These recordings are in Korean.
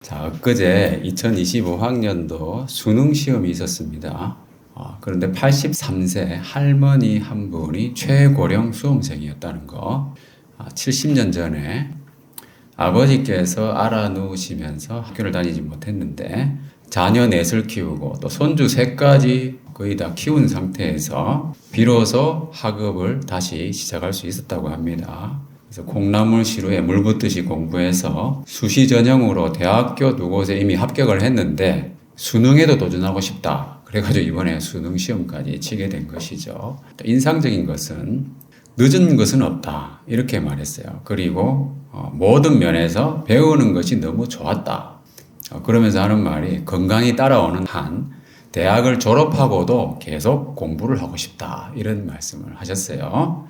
자, 엊그제 2025학년도 수능 시험이 있었습니다. 그런데 83세 할머니 한 분이 최고령 수험생이었다는 거. 70년 전에 아버지께서 알아누우시면서 학교를 다니지 못했는데 자녀 넷을 키우고 또 손주 셋까지 거의 다 키운 상태에서 비로소 학업을 다시 시작할 수 있었다고 합니다. 그래서 콩나물시루에 물붓듯이 공부해서 수시 전형으로 대학교 두 곳에 이미 합격을 했는데 수능에도 도전하고 싶다. 그래가지고 이번에 수능 시험까지 치게 된 것이죠. 인상적인 것은 늦은 것은 없다. 이렇게 말했어요. 그리고 모든 면에서 배우는 것이 너무 좋았다. 그러면서 하는 말이 건강이 따라오는 한 대학을 졸업하고도 계속 공부를 하고 싶다. 이런 말씀을 하셨어요.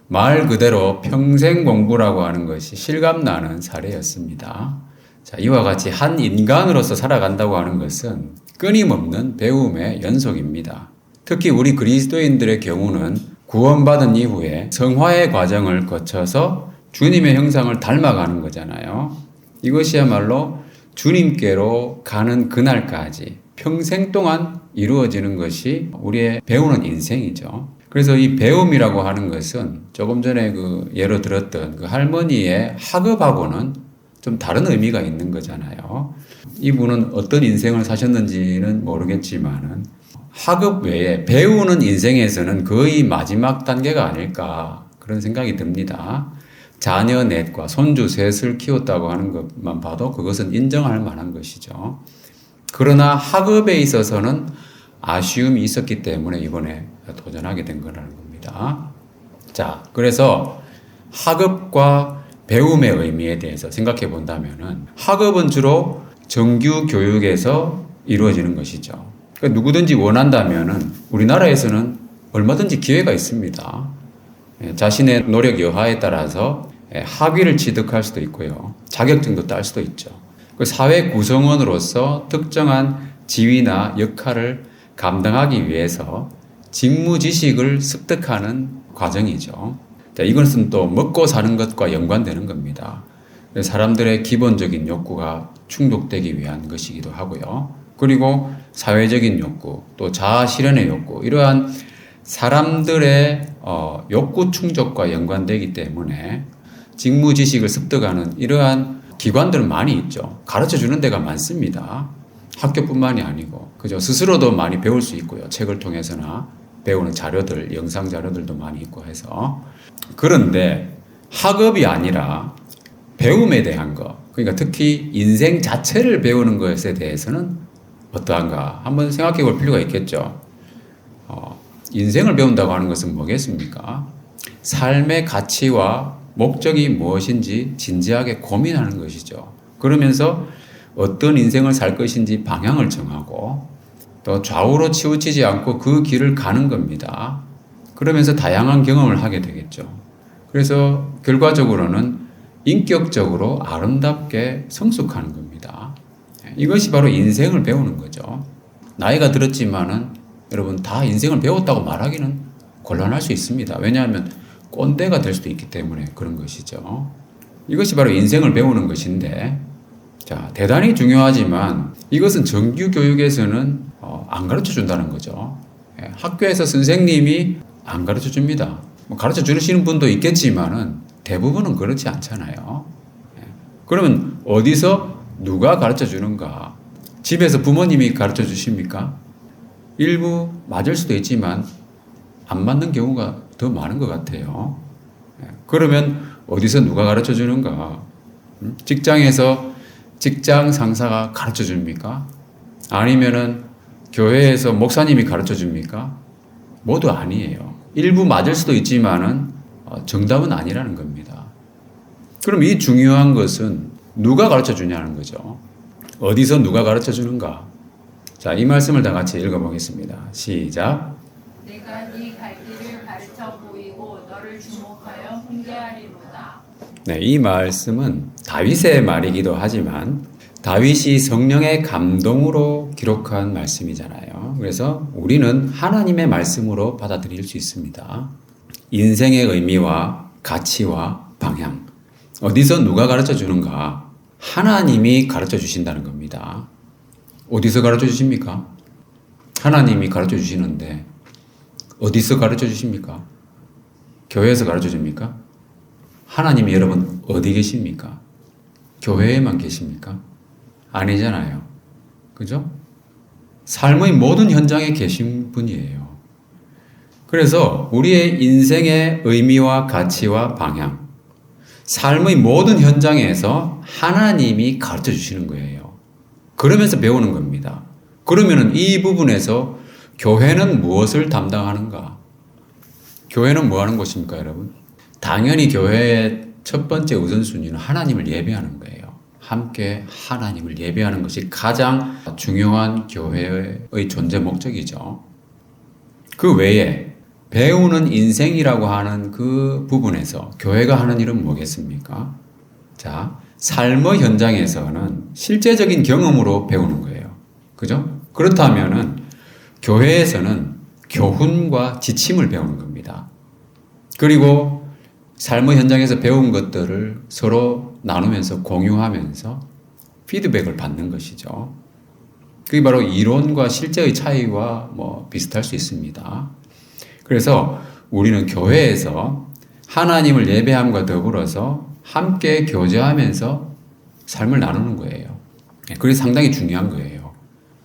말 그대로 평생 공부라고 하는 것이 실감나는 사례였습니다. 자, 이와 같이 한 인간으로서 살아간다고 하는 것은 끊임없는 배움의 연속입니다. 특히 우리 그리스도인들의 경우는 구원받은 이후에 성화의 과정을 거쳐서 주님의 형상을 닮아가는 거잖아요. 이것이야말로 주님께로 가는 그날까지 평생 동안 이루어지는 것이 우리의 배우는 인생이죠. 그래서 이 배움이라고 하는 것은 조금 전에 예로 들었던 할머니의 학업하고는 좀 다른 의미가 있는 거잖아요. 이분은 어떤 인생을 사셨는지는 모르겠지만은 학업 외에 배우는 인생에서는 거의 마지막 단계가 아닐까 그런 생각이 듭니다. 자녀 넷과 손주 셋을 키웠다고 하는 것만 봐도 그것은 인정할 만한 것이죠. 그러나 학업에 있어서는 아쉬움이 있었기 때문에 이번에 도전하게 된 거라는 겁니다. 자, 그래서 학업과 배움의 의미에 대해서 생각해 본다면은 학업은 주로 정규 교육에서 이루어지는 것이죠. 그러니까 누구든지 원한다면은 우리나라에서는 얼마든지 기회가 있습니다. 자신의 노력 여하에 따라서 학위를 취득할 수도 있고요. 자격증도 딸 수도 있죠. 사회 구성원으로서 특정한 지위나 역할을 감당하기 위해서 직무 지식을 습득하는 과정이죠. 자, 이것은 또 먹고 사는 것과 연관되는 겁니다. 사람들의 기본적인 욕구가 충족되기 위한 것이기도 하고요. 그리고 사회적인 욕구, 또 자아 실현의 욕구, 이러한 사람들의 욕구 충족과 연관되기 때문에 직무 지식을 습득하는 이러한 기관들은 많이 있죠. 가르쳐 주는 데가 많습니다. 학교뿐만이 아니고, 그죠? 스스로도 많이 배울 수 있고요. 책을 통해서나 배우는 자료들, 영상 자료들도 많이 있고 해서. 그런데 학업이 아니라 배움에 대한 것, 그러니까 특히 인생 자체를 배우는 것에 대해서는 어떠한가 한번 생각해 볼 필요가 있겠죠. 인생을 배운다고 하는 것은 뭐겠습니까? 삶의 가치와 목적이 무엇인지 진지하게 고민하는 것이죠. 그러면서 어떤 인생을 살 것인지 방향을 정하고 또 좌우로 치우치지 않고 그 길을 가는 겁니다. 그러면서 다양한 경험을 하게 되겠죠. 그래서 결과적으로는 인격적으로 아름답게 성숙하는 겁니다. 이것이 바로 인생을 배우는 거죠. 나이가 들었지만은 여러분 다 인생을 배웠다고 말하기는 곤란할 수 있습니다. 왜냐하면 꼰대가 될 수도 있기 때문에 그런 것이죠. 이것이 바로 인생을 배우는 것인데, 자, 대단히 중요하지만 이것은 정규 교육에서는 안 가르쳐 준다는 거죠. 학교에서 선생님이 안 가르쳐 줍니다. 가르쳐 주시는 분도 있겠지만은 대부분은 그렇지 않잖아요. 그러면 어디서 누가 가르쳐 주는가? 집에서 부모님이 가르쳐 주십니까? 일부 맞을 수도 있지만 안 맞는 경우가 더 많은 것 같아요. 그러면 어디서 누가 가르쳐 주는가? 직장에서 직장 상사가 가르쳐 줍니까? 아니면은 교회에서 목사님이 가르쳐 줍니까? 모두 아니에요. 일부 맞을 수도 있지만은 정답은 아니라는 겁니다. 그럼 이 중요한 것은 누가 가르쳐 주냐는 거죠. 어디서 누가 가르쳐 주는가? 자, 이 말씀을 다 같이 읽어보겠습니다. 시작. 내가 네 갈 길을 가르쳐 보이고 너를 주목하여 훈계하리로다. 네, 이 말씀은 다윗의 말이기도 하지만 다윗이 성령의 감동으로 기록한 말씀이잖아요. 그래서 우리는 하나님의 말씀으로 받아들일 수 있습니다. 인생의 의미와 가치와 방향, 어디서 누가 가르쳐 주는가? 하나님이 가르쳐 주신다는 겁니다. 어디서 가르쳐 주십니까? 하나님이 가르쳐 주시는데 어디서 가르쳐 주십니까? 교회에서 가르쳐 줍니까? 하나님이 여러분 어디 계십니까? 교회에만 계십니까? 아니잖아요. 그죠? 삶의 모든 현장에 계신 분이에요. 그래서 우리의 인생의 의미와 가치와 방향, 삶의 모든 현장에서 하나님이 가르쳐 주시는 거예요. 그러면서 배우는 겁니다. 그러면 이 부분에서 교회는 무엇을 담당하는가? 교회는 뭐 하는 곳입니까, 여러분? 당연히 교회의 첫 번째 우선순위는 하나님을 예배하는 거예요. 함께 하나님을 예배하는 것이 가장 중요한 교회의 존재 목적이죠. 그 외에 배우는 인생이라고 하는 그 부분에서 교회가 하는 일은 뭐겠습니까? 자, 삶의 현장에서는 실제적인 경험으로 배우는 거예요. 그죠? 그렇다면은 교회에서는 교훈과 지침을 배우는 겁니다. 그리고 삶의 현장에서 배운 것들을 서로 나누면서 공유하면서 피드백을 받는 것이죠. 그게 바로 이론과 실제의 차이와 비슷할 수 있습니다. 그래서 우리는 교회에서 하나님을 예배함과 더불어서 함께 교제하면서 삶을 나누는 거예요. 그게 상당히 중요한 거예요.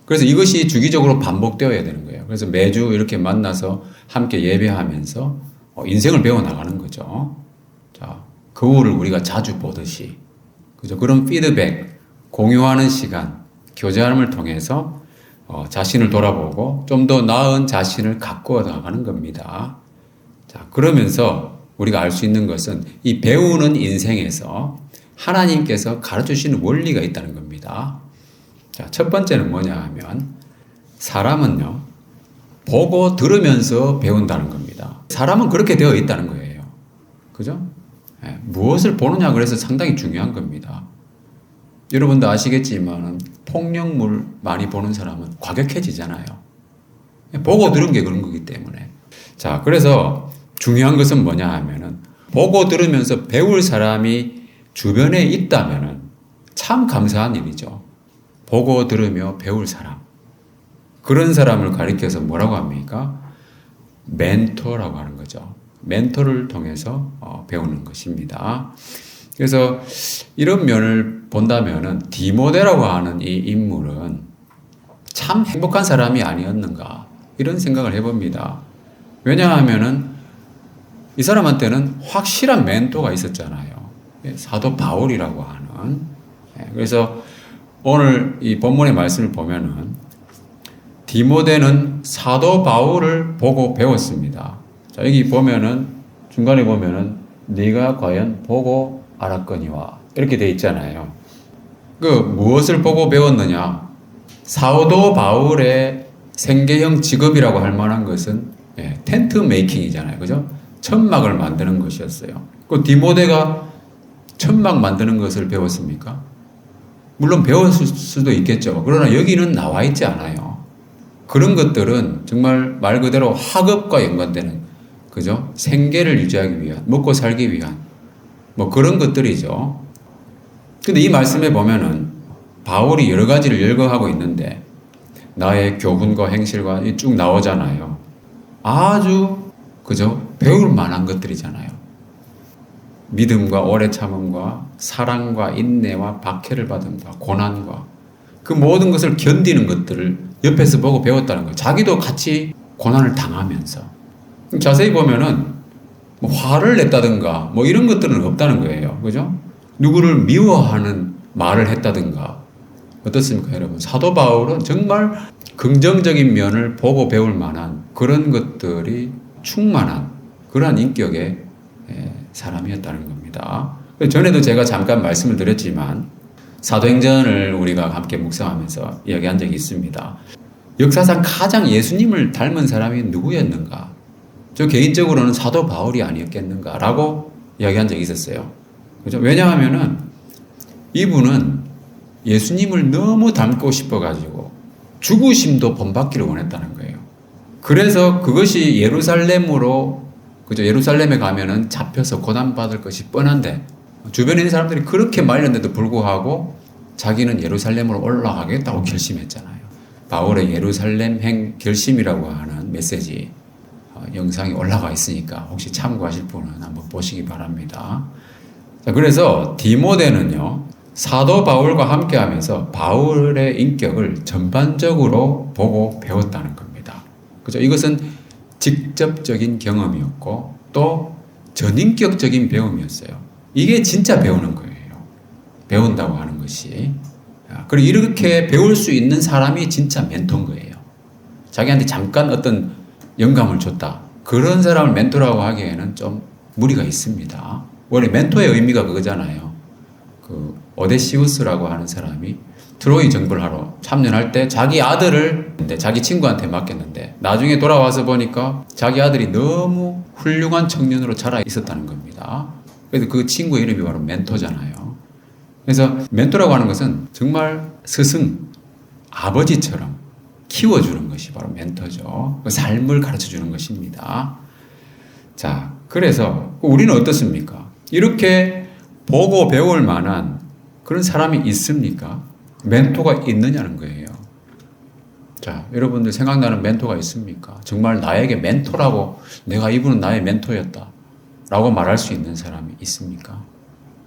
그래서 이것이 주기적으로 반복되어야 되는 거예요. 그래서 매주 이렇게 만나서 함께 예배하면서 인생을 배워나가는 거죠. 자, 거울을 우리가 자주 보듯이. 그죠? 그런 피드백, 공유하는 시간, 교제함을 통해서 자신을 돌아보고 좀 더 나은 자신을 가꾸어 나가는 겁니다. 자, 그러면서 우리가 알 수 있는 것은 이 배우는 인생에서 하나님께서 가르쳐 주시는 원리가 있다는 겁니다. 자, 첫 번째는 뭐냐 하면 사람은요, 보고 들으면서 배운다는 겁니다. 사람은 그렇게 되어 있다는 거예요. 그죠? 네, 무엇을 보느냐 그래서 상당히 중요한 겁니다. 여러분도 아시겠지만 폭력물 많이 보는 사람은 과격해지잖아요. 보고 들은 게 그런 거기 때문에. 자, 그래서 중요한 것은 뭐냐 하면은 보고 들으면서 배울 사람이 주변에 있다면은 참 감사한 일이죠. 보고 들으며 배울 사람. 그런 사람을 가리켜서 뭐라고 합니까? 멘토라고 하는 거죠. 멘토를 통해서 배우는 것입니다. 그래서 이런 면을 본다면은 디모데라고 하는 이 인물은 참 행복한 사람이 아니었는가 이런 생각을 해봅니다. 왜냐하면은 이 사람한테는 확실한 멘토가 있었잖아요. 사도 바울이라고 하는. 그래서 오늘 이 본문의 말씀을 보면은 디모데는 사도 바울을 보고 배웠습니다. 자, 여기 보면은 중간에 보면은 네가 과연 보고 알았거니와 이렇게 돼 있잖아요. 그 무엇을 보고 배웠느냐? 사도 바울의 생계형 직업이라고 할 만한 것은 텐트 메이킹이잖아요. 그죠? 천막을 만드는 것이었어요. 그 디모데가 천막 만드는 것을 배웠습니까? 물론 배웠을 수도 있겠죠. 그러나 여기는 나와 있지 않아요. 그런 것들은 정말 말 그대로 학업과 연관되는, 그죠? 생계를 유지하기 위한, 먹고 살기 위한, 그런 것들이죠. 근데 이 말씀에 보면은 바울이 여러 가지를 열거하고 있는데 나의 교훈과 행실과 쭉 나오잖아요. 아주, 그죠? 배울 만한 것들이잖아요. 믿음과 오래 참음과 사랑과 인내와 박해를 받음과 고난과 그 모든 것을 견디는 것들을 옆에서 보고 배웠다는 거예요. 자기도 같이 고난을 당하면서. 자세히 보면은 화를 냈다든가 이런 것들은 없다는 거예요. 그죠? 누구를 미워하는 말을 했다든가. 어떻습니까, 여러분? 사도 바울은 정말 긍정적인 면을 보고 배울 만한 그런 것들이 충만한 그러한 인격의 사람이었다는 겁니다. 전에도 제가 잠깐 말씀을 드렸지만 사도행전을 우리가 함께 묵상하면서 이야기한 적이 있습니다. 역사상 가장 예수님을 닮은 사람이 누구였는가? 저 개인적으로는 사도 바울이 아니었겠는가라고 이야기한 적이 있었어요. 그죠? 왜냐하면은 이분은 예수님을 너무 닮고 싶어가지고 죽으심도 본받기를 원했다는 거예요. 그래서 그것이 예루살렘으로, 그죠? 예루살렘에 가면은 잡혀서 고난받을 것이 뻔한데 주변에 있는 사람들이 그렇게 말렸는데도 불구하고 자기는 예루살렘으로 올라가겠다고 결심했잖아요. 바울의 예루살렘행 결심이라고 하는 메시지 영상이 올라가 있으니까 혹시 참고하실 분은 한번 보시기 바랍니다. 자, 그래서 디모데는요, 사도 바울과 함께 하면서 바울의 인격을 전반적으로 보고 배웠다는 겁니다. 그죠? 이것은 직접적인 경험이었고 또 전인격적인 배움이었어요. 이게 진짜 배우는 거예요. 배운다고 하는 것이. 그리고 이렇게 배울 수 있는 사람이 진짜 멘토인 거예요. 자기한테 잠깐 어떤 영감을 줬다. 그런 사람을 멘토라고 하기에는 좀 무리가 있습니다. 원래 멘토의 의미가 그거잖아요. 그 오데시우스라고 하는 사람이 트로이 정벌 하러 참전할 때 자기 아들을 자기 친구한테 맡겼는데 나중에 돌아와서 보니까 자기 아들이 너무 훌륭한 청년으로 자라 있었다는 겁니다. 그래서 그 친구의 이름이 바로 멘토잖아요. 그래서 멘토라고 하는 것은 정말 스승, 아버지처럼 키워주는 것이 바로 멘토죠. 그 삶을 가르쳐주는 것입니다. 자, 그래서 우리는 어떻습니까? 이렇게 보고 배울 만한 그런 사람이 있습니까? 멘토가 있느냐는 거예요. 자, 여러분들 생각나는 멘토가 있습니까? 정말 나에게 멘토라고 내가 이분은 나의 멘토였다 라고 말할 수 있는 사람이 있습니까?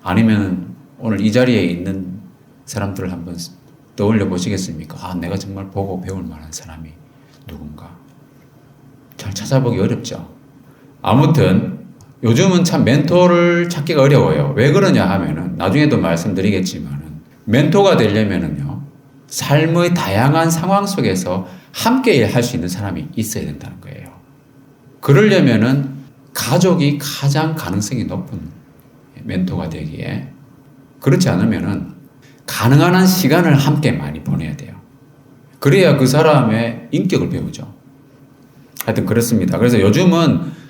아니면 오늘 이 자리에 있는 사람들을 한번 떠올려 보시겠습니까? 아, 내가 정말 보고 배울 만한 사람이 누군가? 잘 찾아보기 어렵죠. 아무튼 요즘은 참 멘토를 찾기가 어려워요. 왜 그러냐 하면은 나중에도 말씀드리겠지만은 멘토가 되려면은요, 삶의 다양한 상황 속에서 함께 할 수 있는 사람이 있어야 된다는 거예요. 그러려면은 가족이 가장 가능성이 높은 멘토가 되기에, 그렇지 않으면은 가능한 한 시간을 함께 많이 보내야 돼요. 그래야 그 사람의 인격을 배우죠. 하여튼 그렇습니다. 그래서 요즘은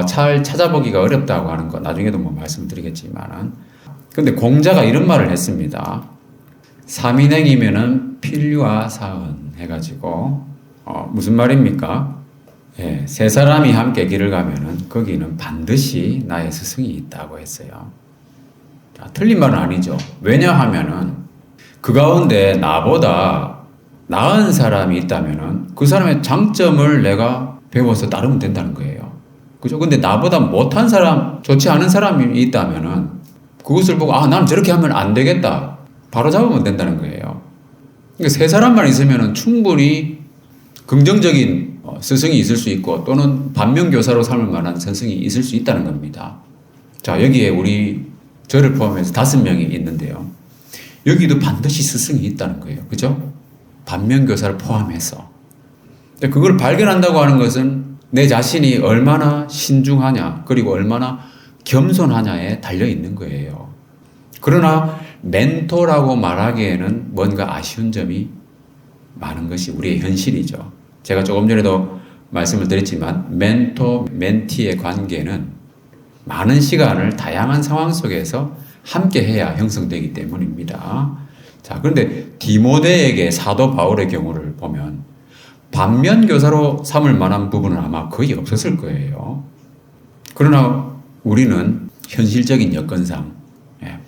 잘 찾아보기가 어렵다고 하는 거 나중에도 뭐 말씀드리겠지만은, 근데 공자가 이런 말을 했습니다. 삼인행이면은 필류와 사은 해가지고 무슨 말입니까? 예, 세 사람이 함께 길을 가면은 거기는 반드시 나의 스승이 있다고 했어요. 자, 틀린 말은 아니죠. 왜냐하면은 그 가운데 나보다 나은 사람이 있다면은 그 사람의 장점을 내가 배워서 따르면 된다는 거예요. 그죠? 근데 나보다 못한 사람, 좋지 않은 사람이 있다면은 그것을 보고 나는 저렇게 하면 안 되겠다. 바로 잡으면 된다는 거예요. 그러니까 세 사람만 있으면은 충분히 긍정적인 스승이 있을 수 있고 또는 반면교사로 삼을 만한 스승이 있을 수 있다는 겁니다. 자, 여기에 저를 포함해서 5명이 있는데요. 여기도 반드시 스승이 있다는 거예요. 그죠? 반면교사를 포함해서. 그걸 발견한다고 하는 것은 내 자신이 얼마나 신중하냐, 그리고 얼마나 겸손하냐에 달려 있는 거예요. 그러나 멘토라고 말하기에는 뭔가 아쉬운 점이 많은 것이 우리의 현실이죠. 제가 조금 전에도 말씀을 드렸지만 멘토, 멘티의 관계는 많은 시간을 다양한 상황 속에서 함께 해야 형성되기 때문입니다. 자, 그런데 디모데에게 사도 바울의 경우를 보면 반면교사로 삼을 만한 부분은 아마 거의 없었을 거예요. 그러나 우리는 현실적인 여건상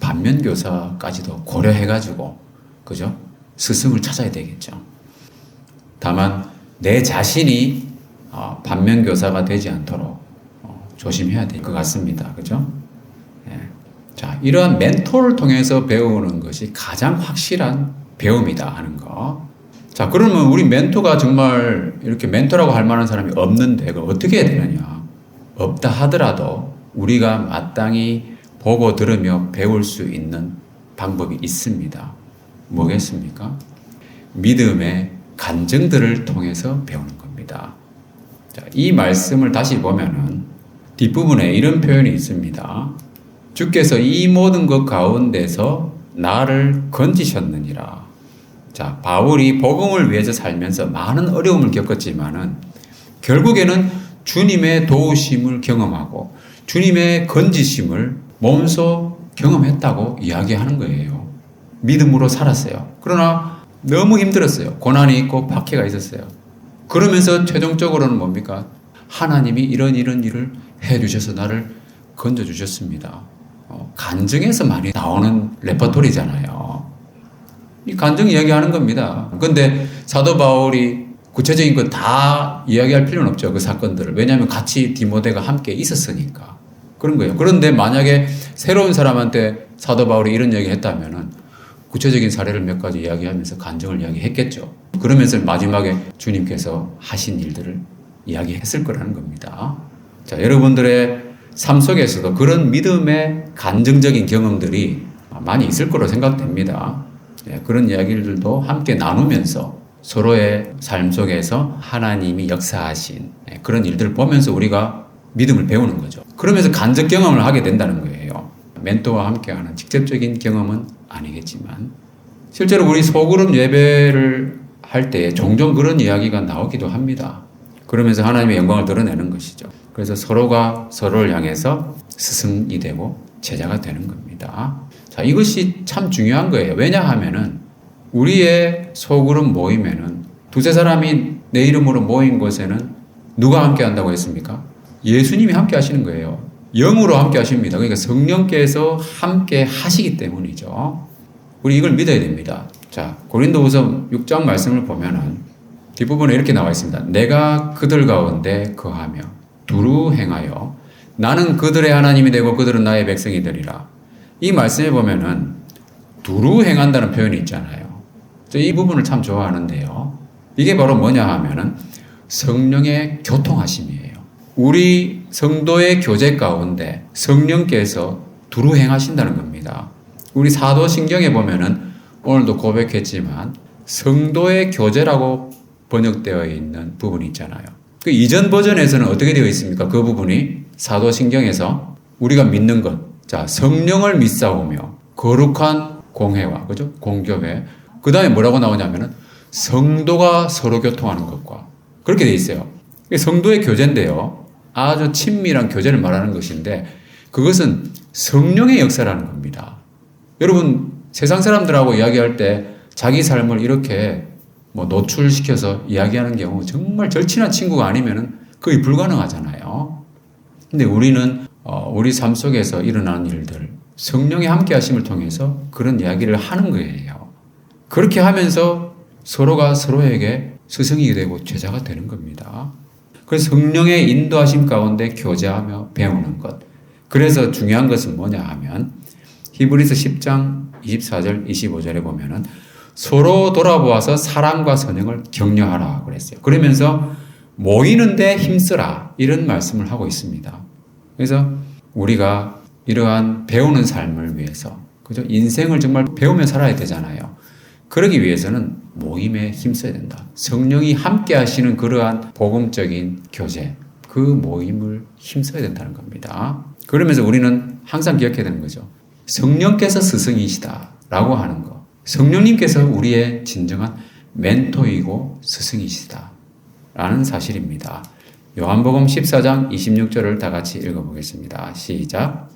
반면교사까지도 고려해가지고, 그죠? 스승을 찾아야 되겠죠. 다만 내 자신이 반면교사가 되지 않도록 조심해야 될 것 같습니다. 그죠? 자, 이러한 멘토를 통해서 배우는 것이 가장 확실한 배움이다 하는 거. 자, 그러면 우리 멘토가 정말 이렇게 멘토라고 할 만한 사람이 없는데 그걸 어떻게 해야 되느냐? 없다 하더라도 우리가 마땅히 보고 들으며 배울 수 있는 방법이 있습니다. 뭐겠습니까? 믿음의 간증들을 통해서 배우는 겁니다. 자, 이 말씀을 다시 보면은 뒷부분에 이런 표현이 있습니다. 주께서 이 모든 것 가운데서 나를 건지셨느니라. 자, 바울이 복음을 위해서 살면서 많은 어려움을 겪었지만은 결국에는 주님의 도우심을 경험하고 주님의 건지심을 몸소 경험했다고 이야기하는 거예요. 믿음으로 살았어요. 그러나 너무 힘들었어요. 고난이 있고 박해가 있었어요. 그러면서 최종적으로는 뭡니까? 하나님이 이런 일을 해주셔서 나를 건져주셨습니다. 간증에서 많이 나오는 레퍼토리잖아요. 이 간증 이야기하는 겁니다. 그런데 사도 바울이 구체적인 거 다 이야기할 필요는 없죠. 그 사건들을. 왜냐하면 같이 디모데가 함께 있었으니까. 그런 거예요. 그런데 만약에 새로운 사람한테 사도 바울이 이런 이야기 했다면은 구체적인 사례를 몇 가지 이야기하면서 간증을 이야기했겠죠. 그러면서 마지막에 주님께서 하신 일들을 이야기했을 거라는 겁니다. 자, 여러분들의 삶 속에서도 그런 믿음의 간증적인 경험들이 많이 있을 거로 생각됩니다. 그런 이야기들도 함께 나누면서 서로의 삶 속에서 하나님이 역사하신 그런 일들을 보면서 우리가 믿음을 배우는 거죠. 그러면서 간접 경험을 하게 된다는 거예요. 멘토와 함께하는 직접적인 경험은 아니겠지만 실제로 우리 소그룹 예배를 할 때 종종 그런 이야기가 나오기도 합니다. 그러면서 하나님의 영광을 드러내는 것이죠. 그래서 서로가 서로를 향해서 스승이 되고 제자가 되는 겁니다. 자, 이것이 참 중요한 거예요. 왜냐하면은 우리의 소그룹 모임에는 두세 사람이 내 이름으로 모인 곳에는 누가 함께 한다고 했습니까? 예수님이 함께 하시는 거예요. 영으로 함께 하십니다. 그러니까 성령께서 함께 하시기 때문이죠. 우리 이걸 믿어야 됩니다. 자, 고린도후서 6장 말씀을 보면은 뒷부분에 이렇게 나와 있습니다. 내가 그들 가운데 거하며 두루 행하여 나는 그들의 하나님이 되고 그들은 나의 백성이 되리라. 이 말씀에 보면은 두루 행한다는 표현이 있잖아요. 이 부분을 참 좋아하는데요. 이게 바로 뭐냐 하면은 성령의 교통하심이에요. 우리 성도의 교제 가운데 성령께서 두루 행하신다는 겁니다. 우리 사도신경에 보면은 오늘도 고백했지만 성도의 교제라고 번역되어 있는 부분이 있잖아요. 그 이전 버전에서는 어떻게 되어 있습니까? 그 부분이 사도신경에서 우리가 믿는 것, 자, 성령을 믿사오며 거룩한 공회와, 그죠? 공교회. 그 다음에 뭐라고 나오냐면은 성도가 서로 교통하는 것과 그렇게 돼 있어요. 성도의 교제인데요. 아주 친밀한 교제를 말하는 것인데 그것은 성령의 역사라는 겁니다. 여러분, 세상 사람들하고 이야기할 때 자기 삶을 이렇게 노출시켜서 이야기하는 경우 정말 절친한 친구가 아니면은 거의 불가능하잖아요. 근데 우리는 우리 삶 속에서 일어나는 일들, 성령의 함께 하심을 통해서 그런 이야기를 하는 거예요. 그렇게 하면서 서로가 서로에게 스승이 되고 제자가 되는 겁니다. 그래서 성령의 인도하심 가운데 교제하며 배우는 것. 그래서 중요한 것은 뭐냐 하면 히브리서 10장 24절 25절에 보면은 서로 돌아보아서 사랑과 선행을 격려하라 그랬어요. 그러면서 모이는데 힘쓰라 이런 말씀을 하고 있습니다. 그래서 우리가 이러한 배우는 삶을 위해서, 그죠? 인생을 정말 배우며 살아야 되잖아요. 그러기 위해서는 모임에 힘써야 된다. 성령이 함께 하시는 그러한 복음적인 교제, 그 모임을 힘써야 된다는 겁니다. 그러면서 우리는 항상 기억해야 되는 거죠. 성령께서 스승이시다라고 하는 거. 성령님께서 우리의 진정한 멘토이고 스승이시다라는 사실입니다. 요한복음 14장 26절을 다 같이 읽어보겠습니다. 시작.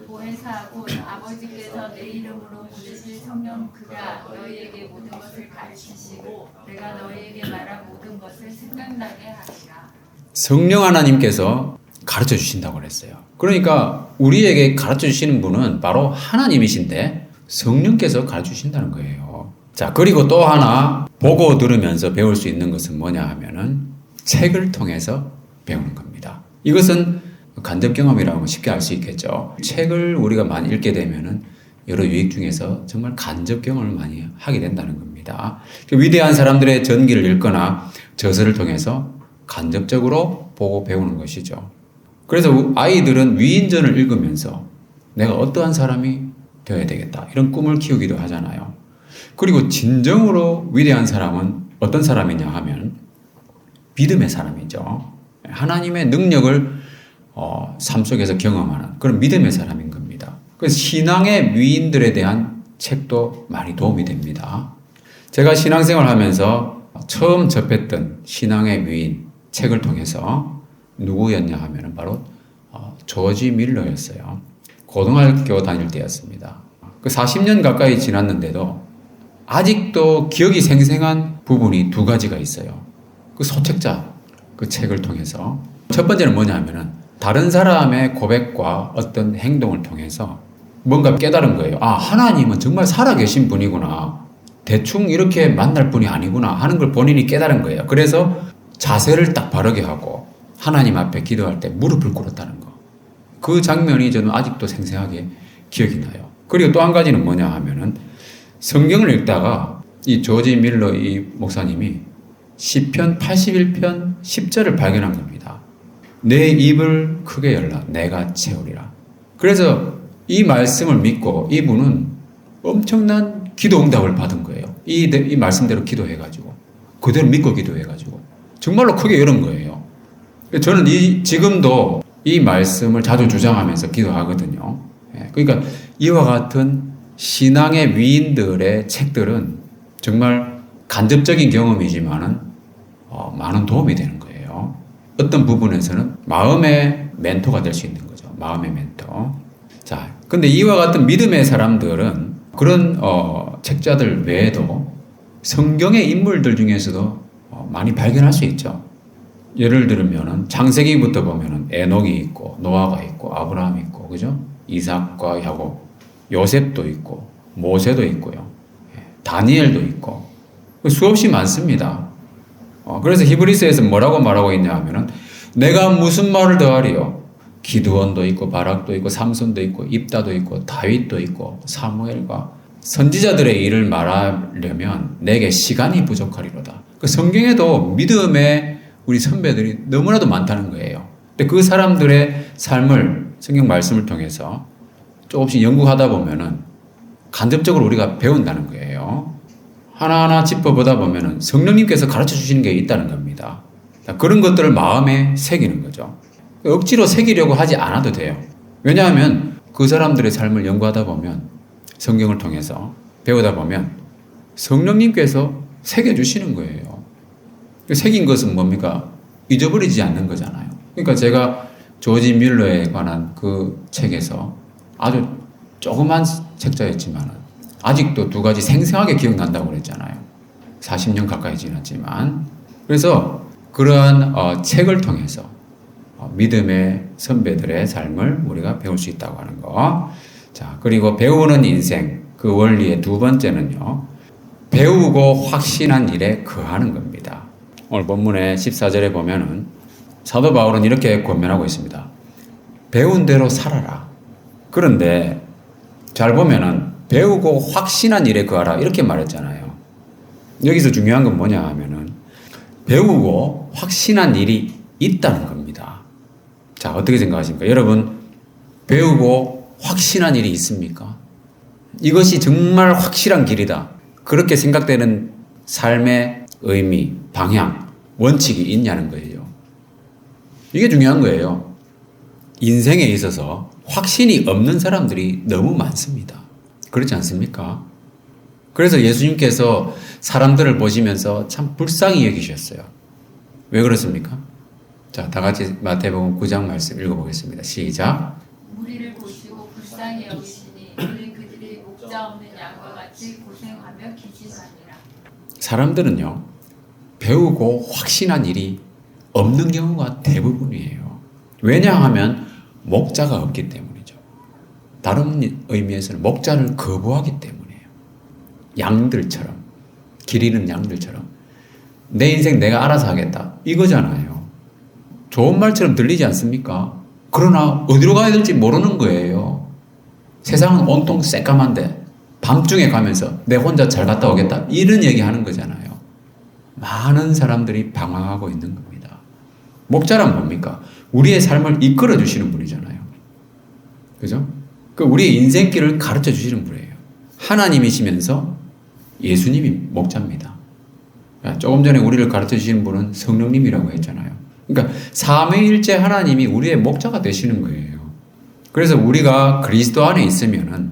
보혜사 곧 아버지께서 내 이름으로 보내실 성령 그가 너희에게 모든 것을 가르치시고 내가 너희에게 말한 모든 것을 생각나게 하시라. 성령 하나님께서 가르쳐 주신다고 그랬어요. 그러니까 우리에게 가르쳐 주시는 분은 바로 하나님이신데 성령께서 가르쳐 주신다는 거예요. 자, 그리고 또 하나 보고 들으면서 배울 수 있는 것은 뭐냐 하면은 책을 통해서 배우는 겁니다. 이것은 간접 경험이라고 하면 쉽게 알 수 있겠죠. 책을 우리가 많이 읽게 되면은 여러 유익 중에서 정말 간접 경험을 많이 하게 된다는 겁니다. 위대한 사람들의 전기를 읽거나 저서를 통해서 간접적으로 보고 배우는 것이죠. 그래서 아이들은 위인전을 읽으면서 내가 어떠한 사람이 되어야 되겠다 이런 꿈을 키우기도 하잖아요. 그리고 진정으로 위대한 사람은 어떤 사람이냐 하면 믿음의 사람이죠. 하나님의 능력을 삶 속에서 경험하는 그런 믿음의 사람인 겁니다. 그래서 신앙의 위인들에 대한 책도 많이 도움이 됩니다. 제가 신앙생활 하면서 처음 접했던 신앙의 위인 책을 통해서 누구였냐 하면 바로 조지 밀러였어요. 고등학교 다닐 때였습니다. 그 40년 가까이 지났는데도 아직도 기억이 생생한 부분이 두 가지가 있어요. 그 소책자, 그 책을 통해서. 첫 번째는 뭐냐 하면은 다른 사람의 고백과 어떤 행동을 통해서 뭔가 깨달은 거예요. 아, 하나님은 정말 살아계신 분이구나. 대충 이렇게 만날 분이 아니구나 하는 걸 본인이 깨달은 거예요. 그래서 자세를 딱 바르게 하고 하나님 앞에 기도할 때 무릎을 꿇었다는 거. 그 장면이 저는 아직도 생생하게 기억이 나요. 그리고 또 한 가지는 뭐냐 하면은 성경을 읽다가 이 조지 밀러 이 목사님이 시편 81편 10절을 발견한 겁니다. 내 입을 크게 열라 내가 채우리라. 그래서 이 말씀을 믿고 이분은 엄청난 기도 응답을 받은 거예요. 이 말씀대로 기도해가지고 그대로 믿고 기도해가지고 정말로 크게 열은 거예요. 저는 지금도 이 말씀을 자주 주장하면서 기도하거든요. 그러니까 이와 같은 신앙의 위인들의 책들은 정말 간접적인 경험이지만은 많은 도움이 되는 거예요. 어떤 부분에서는 마음의 멘토가 될 수 있는 거죠. 마음의 멘토. 자, 근데 이와 같은 믿음의 사람들은 그런 책자들 외에도 성경의 인물들 중에서도 많이 발견할 수 있죠. 예를 들면은 창세기부터 보면은 에녹이 있고 노아가 있고 아브라함이 있고 그죠? 이삭과 야곱, 요셉도 있고 모세도 있고요. 다니엘도 있고 수없이 많습니다. 그래서 히브리서에서 뭐라고 말하고 있냐 하면은 내가 무슨 말을 더하리요? 기드온도 있고 바락도 있고 삼손도 있고 입다도 있고 다윗도 있고 사무엘과 선지자들의 일을 말하려면 내게 시간이 부족하리로다. 그 성경에도 믿음의 우리 선배들이 너무나도 많다는 거예요. 근데 그 사람들의 삶을 성경 말씀을 통해서 조금씩 연구하다 보면은 간접적으로 우리가 배운다는 거예요. 하나하나 짚어보다 보면은 성령님께서 가르쳐 주시는 게 있다는 겁니다. 그런 것들을 마음에 새기는 거죠. 억지로 새기려고 하지 않아도 돼요. 왜냐하면 그 사람들의 삶을 연구하다 보면 성경을 통해서 배우다 보면 성령님께서 새겨주시는 거예요. 새긴 것은 뭡니까? 잊어버리지 않는 거잖아요. 그러니까 제가 조지 밀러에 관한 그 책에서 아주 조그만 책자였지만 아직도 두 가지 생생하게 기억난다고 그랬잖아요. 40년 가까이 지났지만. 그래서 그러한 책을 통해서 믿음의 선배들의 삶을 우리가 배울 수 있다고 하는 거. 자, 그리고 배우는 인생, 그 원리의 두 번째는요. 배우고 확신한 일에 거하는 겁니다. 오늘 본문의 14절에 보면은 사도 바울은 이렇게 권면하고 있습니다. 배운 대로 살아라. 그런데 잘 보면은 배우고 확신한 일에 거하라 이렇게 말했잖아요. 여기서 중요한 건 뭐냐 하면은 배우고 확신한 일이 있다는 겁니다. 자, 어떻게 생각하십니까? 여러분, 배우고 확신한 일이 있습니까? 이것이 정말 확실한 길이다. 그렇게 생각되는 삶의 의미, 방향, 원칙이 있냐는 거예요. 이게 중요한 거예요. 인생에 있어서 확신이 없는 사람들이 너무 많습니다. 그렇지 않습니까? 그래서 예수님께서 사람들을 보시면서 참 불쌍히 여기셨어요. 왜 그렇습니까? 자, 다 같이 마태복음 9장 말씀 읽어보겠습니다. 시작. 우리를 보시고 불쌍히 여기시니 우리 그들이 목자 없는 양과 같이 고생하며 기진하니라. 사람들은요, 배우고 확신한 일이 없는 경우가 대부분이에요. 왜냐하면 목자가 없기 때문이죠. 다른 의미에서는 목자를 거부하기 때문이에요. 양들처럼, 기르는 양들처럼 내 인생 내가 알아서 하겠다 이거잖아요. 좋은 말처럼 들리지 않습니까? 그러나 어디로 가야 될지 모르는 거예요. 세상은 온통 새까만데 밤중에 가면서 내 혼자 잘 갔다 오겠다 이런 얘기 하는 거잖아요. 많은 사람들이 방황하고 있는 겁니다. 목자란 뭡니까? 우리의 삶을 이끌어 주시는 분이잖아요. 그죠? 그 우리의 인생길을 가르쳐 주시는 분이에요. 하나님이시면서 예수님이 목자입니다. 조금 전에 우리를 가르쳐 주시는 분은 성령님이라고 했잖아요. 그러니까 삼위일체 하나님이 우리의 목자가 되시는 거예요. 그래서 우리가 그리스도 안에 있으면은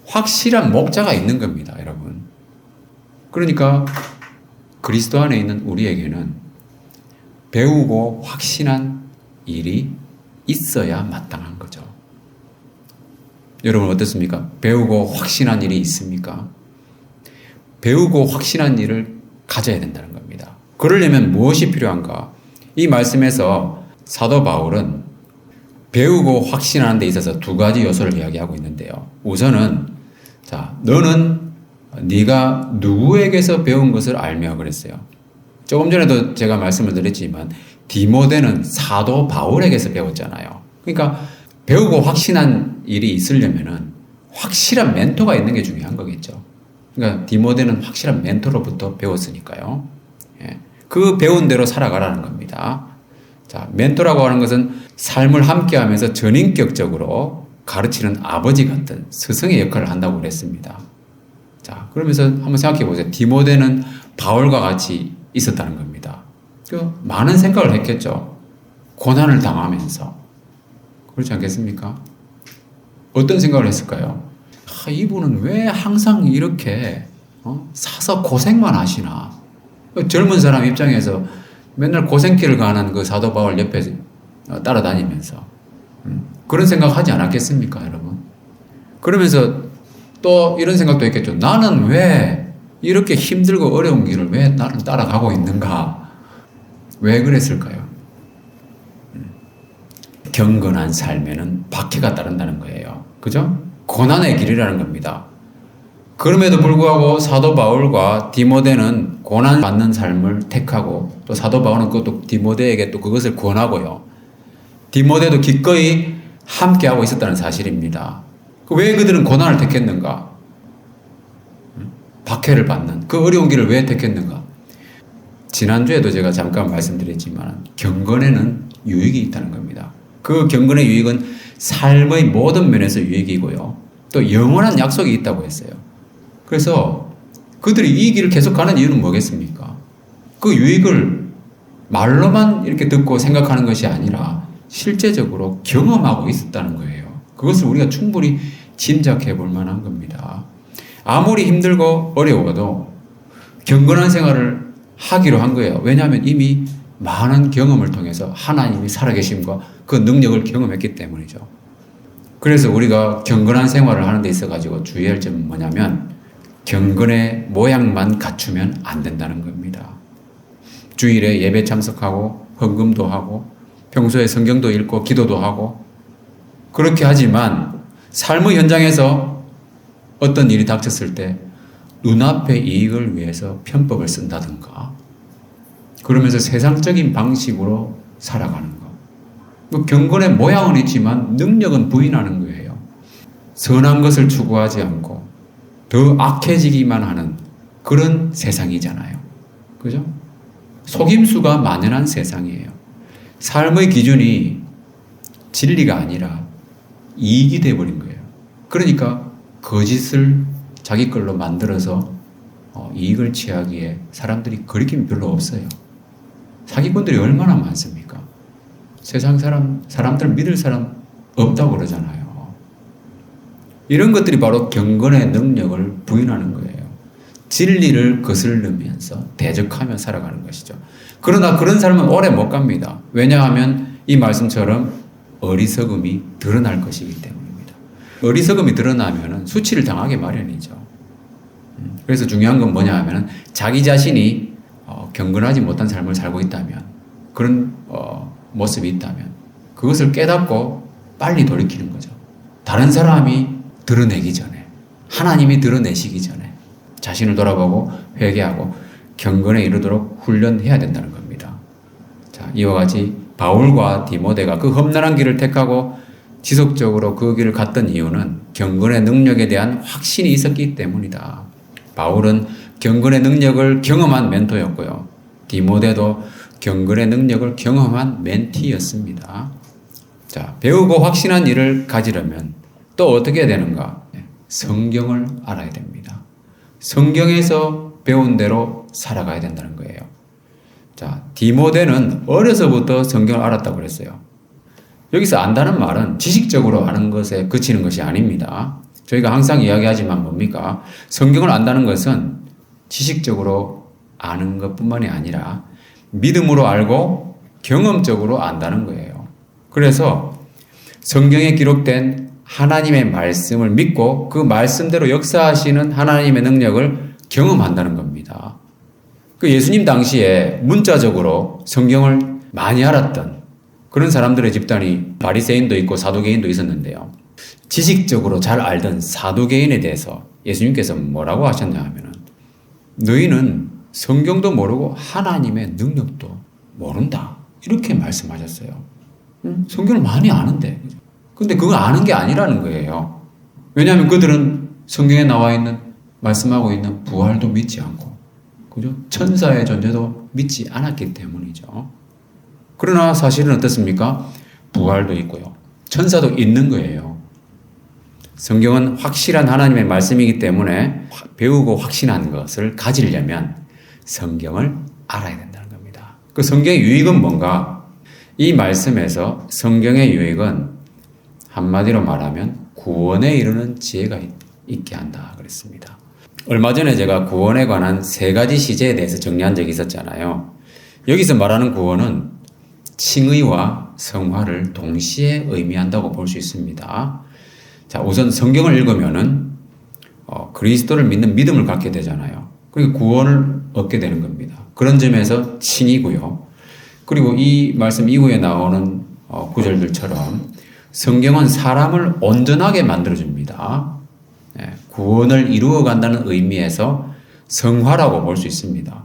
확실한 목자가 있는 겁니다, 여러분. 그러니까 그리스도 안에 있는 우리에게는 배우고 확신한 일이 있어야 마땅한 거죠. 여러분 어떻습니까? 배우고 확신한 일이 있습니까? 배우고 확신한 일을 가져야 된다는 겁니다. 그러려면 무엇이 필요한가? 이 말씀에서 사도 바울은 배우고 확신하는 데 있어서 두 가지 요소를 이야기하고 있는데요. 우선은 자, 너는 네가 누구에게서 배운 것을 알며 그랬어요. 조금 전에도 제가 말씀을 드렸지만 디모데는 사도 바울에게서 배웠잖아요. 그러니까 배우고 확신한 일이 있으려면은 확실한 멘토가 있는 게 중요한 거겠죠. 그러니까 디모데는 확실한 멘토로부터 배웠으니까요. 예. 그 배운 대로 살아가라는 겁니다. 자, 멘토라고 하는 것은 삶을 함께 하면서 전인격적으로 가르치는 아버지 같은 스승의 역할을 한다고 그랬습니다. 자, 그러면서 한번 생각해 보세요. 디모데는 바울과 같이 있었다는 겁니다. 많은 생각을 했겠죠. 고난을 당하면서. 그렇지 않겠습니까? 어떤 생각을 했을까요? 이분은 왜 항상 이렇게 사서 고생만 하시나? 젊은 사람 입장에서 맨날 고생길을 가는 그 사도 바울 옆에 따라다니면서 그런 생각 하지 않았겠습니까, 여러분? 그러면서 또 이런 생각도 있겠죠. 나는 왜 이렇게 힘들고 어려운 길을 왜 나는 따라가고 있는가? 왜 그랬을까요? 경건한 삶에는 박해가 따른다는 거예요. 그죠? 고난의 길이라는 겁니다. 그럼에도 불구하고 사도 바울과 디모데는 고난받는 삶을 택하고 또 사도 바울은 그것도 디모데에게 또 그것을 권하고요. 디모데도 기꺼이 함께하고 있었다는 사실입니다. 왜 그들은 고난을 택했는가? 박해를 받는 그 어려운 길을 왜 택했는가? 지난주에도 제가 잠깐 말씀드렸지만 경건에는 유익이 있다는 겁니다. 그 경건의 유익은 삶의 모든 면에서 유익이고요. 또 영원한 약속이 있다고 했어요. 그래서 그들이 이 길을 계속 가는 이유는 뭐겠습니까? 그 유익을 말로만 이렇게 듣고 생각하는 것이 아니라 실제적으로 경험하고 있었다는 거예요. 그것을 우리가 충분히 짐작해 볼 만한 겁니다. 아무리 힘들고 어려워도 경건한 생활을 하기로 한 거예요. 왜냐하면 이미 많은 경험을 통해서 하나님이 살아계심과 그 능력을 경험했기 때문이죠. 그래서 우리가 경건한 생활을 하는 데 있어가지고 주의할 점은 뭐냐면 경건의 모양만 갖추면 안 된다는 겁니다. 주일에 예배 참석하고 헌금도 하고 평소에 성경도 읽고 기도도 하고 그렇게 하지만 삶의 현장에서 어떤 일이 닥쳤을 때 눈앞의 이익을 위해서 편법을 쓴다든가 그러면서 세상적인 방식으로 살아가는 것. 경건의 모양은 있지만 능력은 부인하는 거예요. 선한 것을 추구하지 않고 더 악해지기만 하는 그런 세상이잖아요. 그죠? 속임수가 만연한 세상이에요. 삶의 기준이 진리가 아니라 이익이 되어버린 거예요. 그러니까 거짓을 자기 걸로 만들어서 이익을 취하기에 사람들이 거리낌이 별로 없어요. 사기꾼들이 얼마나 많습니까? 세상 사람들 믿을 사람 없다고 그러잖아요. 이런 것들이 바로 경건의 능력을 부인하는 거예요. 진리를 거슬르면서 대적하며 살아가는 것이죠. 그러나 그런 삶은 오래 못 갑니다. 왜냐하면 이 말씀처럼 어리석음이 드러날 것이기 때문입니다. 어리석음이 드러나면 수치를 당하기 마련이죠. 그래서 중요한 건 뭐냐 하면 자기 자신이 경건하지 못한 삶을 살고 있다면 그런 모습이 있다면 그것을 깨닫고 빨리 돌이키는 거죠. 다른 사람이 드러내기 전에 하나님이 드러내시기 전에 자신을 돌아보고 회개하고 경건에 이르도록 훈련해야 된다는 겁니다. 자, 이와 같이 바울과 디모데가 그 험난한 길을 택하고 지속적으로 그 길을 갔던 이유는 경건의 능력에 대한 확신이 있었기 때문이다. 바울은 경건의 능력을 경험한 멘토였고요. 디모데도 경건의 능력을 경험한 멘티였습니다. 자, 배우고 확신한 일을 가지려면 또 어떻게 해야 되는가? 성경을 알아야 됩니다. 성경에서 배운 대로 살아가야 된다는 거예요. 자, 디모데는 어려서부터 성경을 알았다고 그랬어요. 여기서 안다는 말은 지식적으로 아는 것에 그치는 것이 아닙니다. 저희가 항상 이야기하지만 뭡니까? 성경을 안다는 것은 지식적으로 아는 것뿐만이 아니라 믿음으로 알고 경험적으로 안다는 거예요. 그래서 성경에 기록된 하나님의 말씀을 믿고 그 말씀대로 역사하시는 하나님의 능력을 경험한다는 겁니다. 그 예수님 당시에 문자적으로 성경을 많이 알았던 그런 사람들의 집단이 바리새인도 있고 사두개인도 있었는데요. 지식적으로 잘 알던 사두개인에 대해서 예수님께서 뭐라고 하셨냐 하면은 너희는 성경도 모르고 하나님의 능력도 모른다. 이렇게 말씀하셨어요. 성경을 많이 아는데. 근데 그거 아는 게 아니라는 거예요. 왜냐하면 그들은 성경에 나와 있는 말씀하고 있는 부활도 믿지 않고 그죠? 천사의 존재도 믿지 않았기 때문이죠. 그러나 사실은 어떻습니까? 부활도 있고요. 천사도 있는 거예요. 성경은 확실한 하나님의 말씀이기 때문에 배우고 확신한 것을 가지려면 성경을 알아야 된다는 겁니다. 그 성경의 유익은 뭔가? 이 말씀에서 성경의 유익은 한마디로 말하면 구원에 이르는 지혜가 있게 한다 그랬습니다. 얼마 전에 제가 구원에 관한 3가지 시제에 대해서 정리한 적이 있었잖아요. 여기서 말하는 구원은 칭의와 성화를 동시에 의미한다고 볼 수 있습니다. 자, 우선 성경을 읽으면은 그리스도를 믿는 믿음을 갖게 되잖아요. 그러니까 구원을 얻게 되는 겁니다. 그런 점에서 칭이고요. 그리고 이 말씀 이후에 나오는 구절들처럼 성경은 사람을 온전하게 만들어줍니다. 구원을 이루어간다는 의미에서 성화라고 볼 수 있습니다.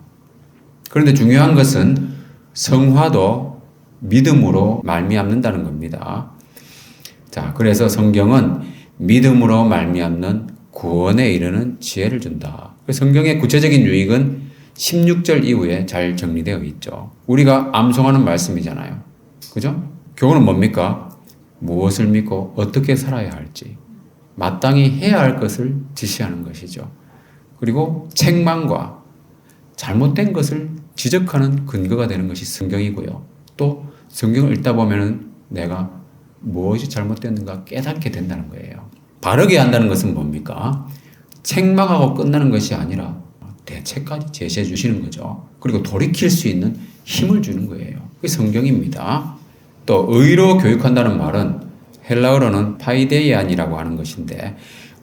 그런데 중요한 것은 성화도 믿음으로 말미암는다는 겁니다. 자, 그래서 성경은 믿음으로 말미암는 구원에 이르는 지혜를 준다. 성경의 구체적인 유익은 16절 이후에 잘 정리되어 있죠. 우리가 암송하는 말씀이잖아요. 그죠? 교훈은 뭡니까? 무엇을 믿고 어떻게 살아야 할지, 마땅히 해야 할 것을 지시하는 것이죠. 그리고 책망과 잘못된 것을 지적하는 근거가 되는 것이 성경이고요. 또 성경을 읽다 보면은 내가 무엇이 잘못됐는가 깨닫게 된다는 거예요. 바르게 한다는 것은 뭡니까? 책망하고 끝나는 것이 아니라 대책까지 제시해 주시는 거죠. 그리고 돌이킬 수 있는 힘을 주는 거예요. 그게 성경입니다. 또 의로 교육한다는 말은 헬라어로는 파이데이안이라고 하는 것인데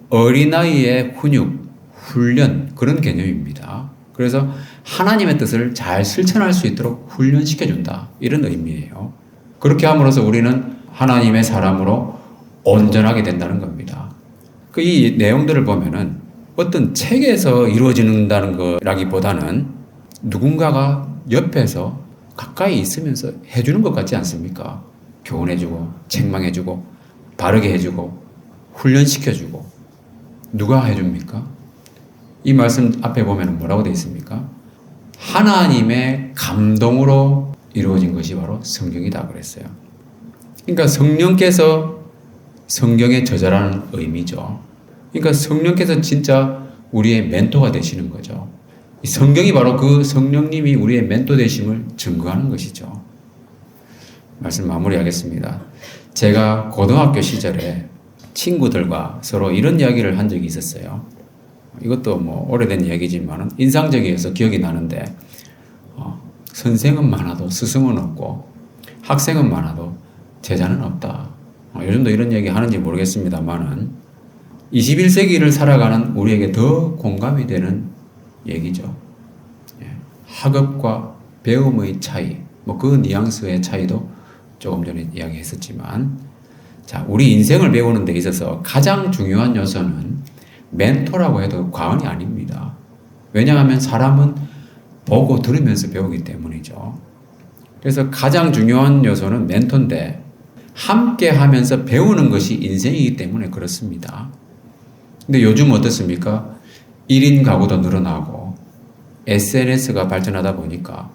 어린아이의 훈육, 훈련 그런 개념입니다. 그래서 하나님의 뜻을 잘 실천할 수 있도록 훈련시켜준다 이런 의미예요. 그렇게 함으로써 우리는 하나님의 사람으로 온전하게 된다는 겁니다. 이 내용들을 보면은 어떤 책에서 이루어진다는 거라기보다는 누군가가 옆에서 가까이 있으면서 해주는 것 같지 않습니까? 교훈해주고 책망해주고 바르게 해주고 훈련시켜주고 누가 해줍니까? 이 말씀 앞에 보면 뭐라고 되어 있습니까? 하나님의 감동으로 이루어진 것이 바로 성경이다 그랬어요. 그러니까 성령께서 성경에 저자라는 의미죠. 그러니까 성령께서 진짜 우리의 멘토가 되시는 거죠. 이 성경이 바로 그 성령님이 우리의 멘토 되심을 증거하는 것이죠. 말씀 마무리하겠습니다. 제가 고등학교 시절에 친구들과 서로 이런 이야기를 한 적이 있었어요. 이것도 뭐 오래된 이야기지만 인상적이어서 기억이 나는데 선생은 많아도 스승은 없고 학생은 많아도 제자는 없다. 요즘도 이런 얘기 하는지 모르겠습니다만은 21세기를 살아가는 우리에게 더 공감이 되는 얘기죠. 학업과 배움의 차이, 뭐 그 뉘앙스의 차이도 조금 전에 이야기했었지만, 자, 우리 인생을 배우는 데 있어서 가장 중요한 요소는 멘토라고 해도 과언이 아닙니다. 왜냐하면 사람은 보고 들으면서 배우기 때문이죠. 그래서 가장 중요한 요소는 멘토인데 함께 하면서 배우는 것이 인생이기 때문에 그렇습니다. 근데 요즘 어떻습니까? 1인 가구도 늘어나고 SNS가 발전하다 보니까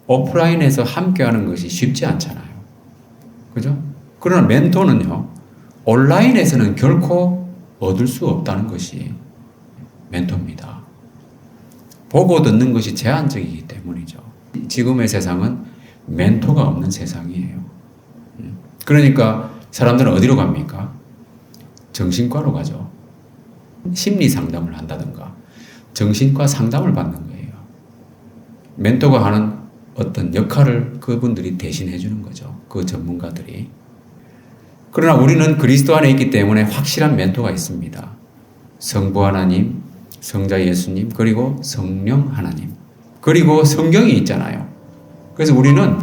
오프라인에서 함께 하는 것이 쉽지 않잖아요. 그죠? 그러나 멘토는요, 온라인에서는 결코 얻을 수 없다는 것이 멘토입니다. 보고 듣는 것이 제한적이기 때문이죠. 지금의 세상은 멘토가 없는 세상이에요. 그러니까 사람들은 어디로 갑니까? 정신과로 가죠. 심리 상담을 한다든가 정신과 상담을 받는 거예요. 멘토가 하는 어떤 역할을 그분들이 대신해 주는 거죠. 그 전문가들이. 그러나 우리는 그리스도 안에 있기 때문에 확실한 멘토가 있습니다. 성부 하나님, 성자 예수님, 그리고 성령 하나님, 그리고 성경이 있잖아요. 그래서 우리는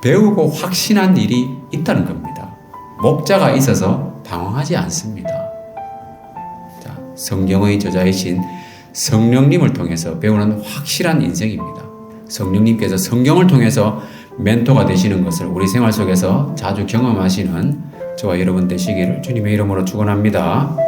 배우고 확신한 일이 있다는 겁니다. 목자가 있어서 방황하지 않습니다. 자, 성경의 저자이신 성령님을 통해서 배우는 확실한 인생입니다. 성령님께서 성경을 통해서 멘토가 되시는 것을 우리 생활 속에서 자주 경험하시는 저와 여러분 되시기를 주님의 이름으로 축원합니다.